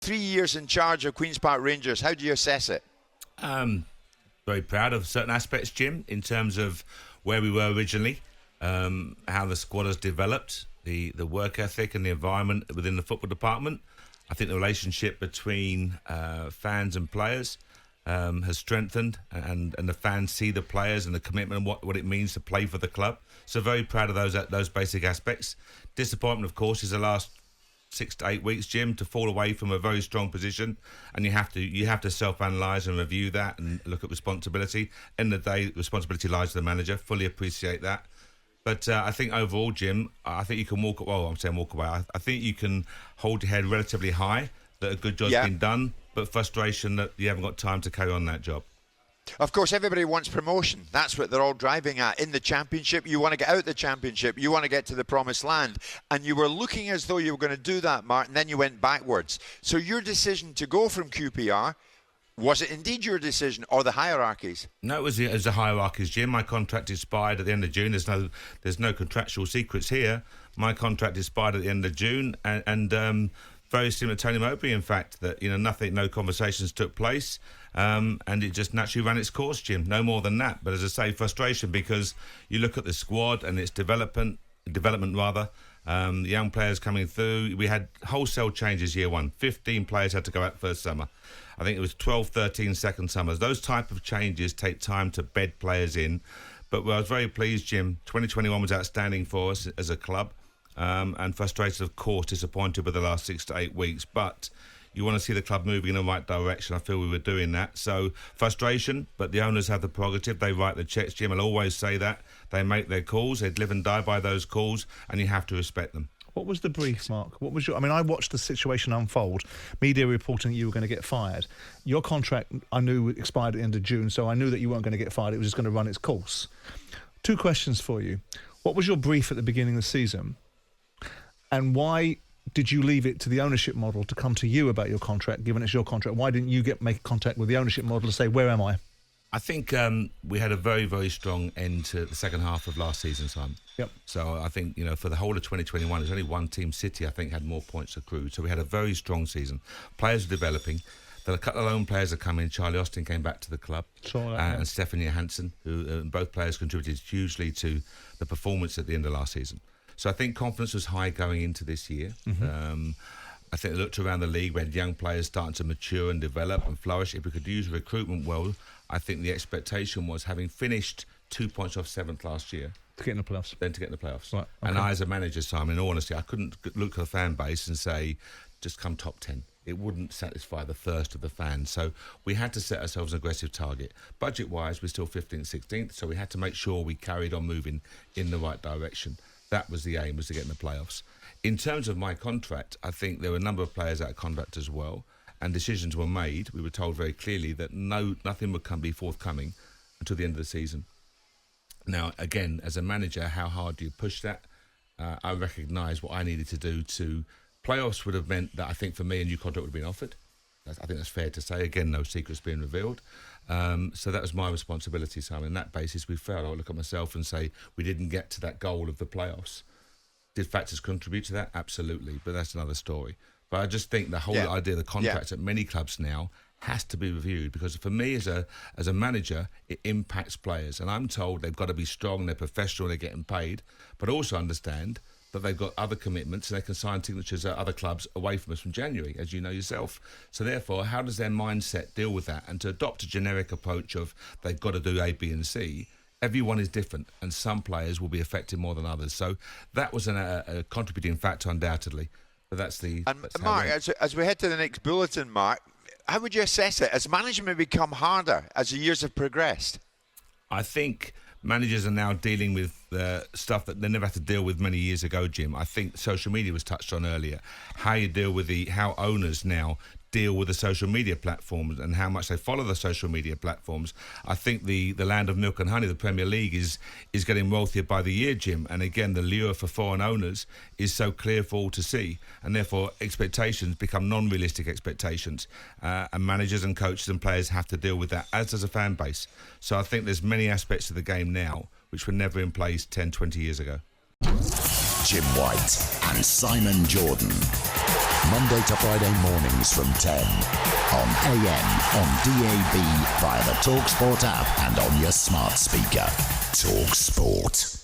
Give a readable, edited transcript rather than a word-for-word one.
3 years in charge of Queen's Park Rangers. How do you assess it? Very proud of certain aspects, Jim, in terms of where we were originally, how the squad has developed, the work ethic and the environment within the football department. I think the relationship between fans and players has strengthened, and the fans see the players and the commitment and what it means to play for the club. So very proud of those basic aspects. Disappointment, of course, is the last 6 to 8 weeks, Jim, to fall away from a very strong position, and you have to self-analyse and review that and look at responsibility. End of the day, responsibility lies with the manager. Fully appreciate that. But I think overall, Jim, I think you can walk away. I think you can hold your head relatively high, that a good job's been done, but frustration that you haven't got time to carry on that job. Of course, everybody wants promotion. That's what they're all driving at. In the Championship, you want to get out the Championship. You want to get to the promised land. And you were looking as though you were going to do that, Mark, and then you went backwards. So your decision to go from QPR, was it indeed your decision or the hierarchies? No, it was the hierarchies, Jim. My contract expired at the end of June. There's no contractual secrets here. My contract expired at the end of June, and very similar to Tony Mowbray, in fact, that no conversations took place, and it just naturally ran its course, Jim. No more than that. But as I say, frustration, because you look at the squad and its development rather. The young players coming through. We had wholesale changes year one. 15 players had to go out first summer. I think it was 12, 13 second summers. Those type of changes take time to bed players in. But I was very pleased, Jim. 2021 was outstanding for us as a club. And frustrated, of course, disappointed with the last 6 to 8 weeks. But you want to see the club moving in the right direction. I feel we were doing that. So frustration, but the owners have the prerogative. They write the checks, Jim. I'll always say that. They make their calls. They live and die by those calls, and you have to respect them. What was the brief, Mark? What was I watched the situation unfold. Media reporting that you were going to get fired. Your contract, I knew, expired at the end of June, so I knew that you weren't going to get fired. It was just going to run its course. 2 questions for you. What was your brief at the beginning of the season? And why did you leave it to the ownership model to come to you about your contract, given it's your contract? Why didn't you make contact with the ownership model to say, where am I? I think we had a very, very strong end to the second half of last season, Simon. Yep. So I think, for the whole of 2021, there's only one team, City, I think, had more points accrued. So we had a very strong season. Players were developing. There were a couple of lone players that come in. Charlie Austin came back to the club. And Stephanie Hansen, who both players contributed hugely to the performance at the end of last season. So I think confidence was high going into this year. Mm-hmm. I think they looked around the league, we had young players starting to mature and develop and flourish. If we could use recruitment well, I think the expectation was, having finished 2 points off 7th last year, to get in the playoffs. Then to get in the playoffs. Right, okay. And I, as a manager, Simon, in all honesty, I couldn't look at the fan base and say, just come top 10. It wouldn't satisfy the thirst of the fans. So we had to set ourselves an aggressive target. Budget-wise, we're still 15th, 16th, so we had to make sure we carried on moving in the right direction. That was the aim, was to get in the playoffs. In terms of my contract, I think there were a number of players out of contract as well, and decisions were made. We were told very clearly that nothing would be forthcoming until the end of the season. Now, again, as a manager, how hard do you push that? I recognise what I needed to do to... Playoffs would have meant that, I think, for me, a new contract would have been offered. I think that's fair to say. Again, no secrets being revealed. So that was my responsibility. So on that basis, we failed. I'll look at myself and say we didn't get to that goal of the playoffs. Did factors contribute to that? Absolutely. But that's another story. But I just think the whole idea of the contracts at many clubs now has to be reviewed, because for me as a manager, it impacts players. And I'm told they've got to be strong, they're professional, they're getting paid, but also understand that they've got other commitments and they can sign signatures at other clubs away from us from January, as you know yourself. So therefore, how does their mindset deal with that? And to adopt a generic approach of they've got to do A, B and C, everyone is different and some players will be affected more than others. So that was a contributing factor, undoubtedly. But that's Mark, as we head to the next bulletin, Mark, how would you assess it? Has management become harder as the years have progressed? I think managers are now dealing with stuff that they never had to deal with many years ago, Jim. I think social media was touched on earlier. How you deal with how owners now deal with the social media platforms and how much they follow the social media platforms. I think the land of milk and honey, the Premier League, is getting wealthier by the year, Jim. And again, the lure for foreign owners is so clear for all to see. And therefore, expectations become non-realistic expectations. And managers and coaches and players have to deal with that, as does a fan base. So I think there's many aspects of the game now which were never in place 10, 20 years ago. Jim White and Simon Jordan. Monday to Friday mornings from 10. On AM, on DAB, via the talkSPORT app and on your smart speaker. talkSPORT.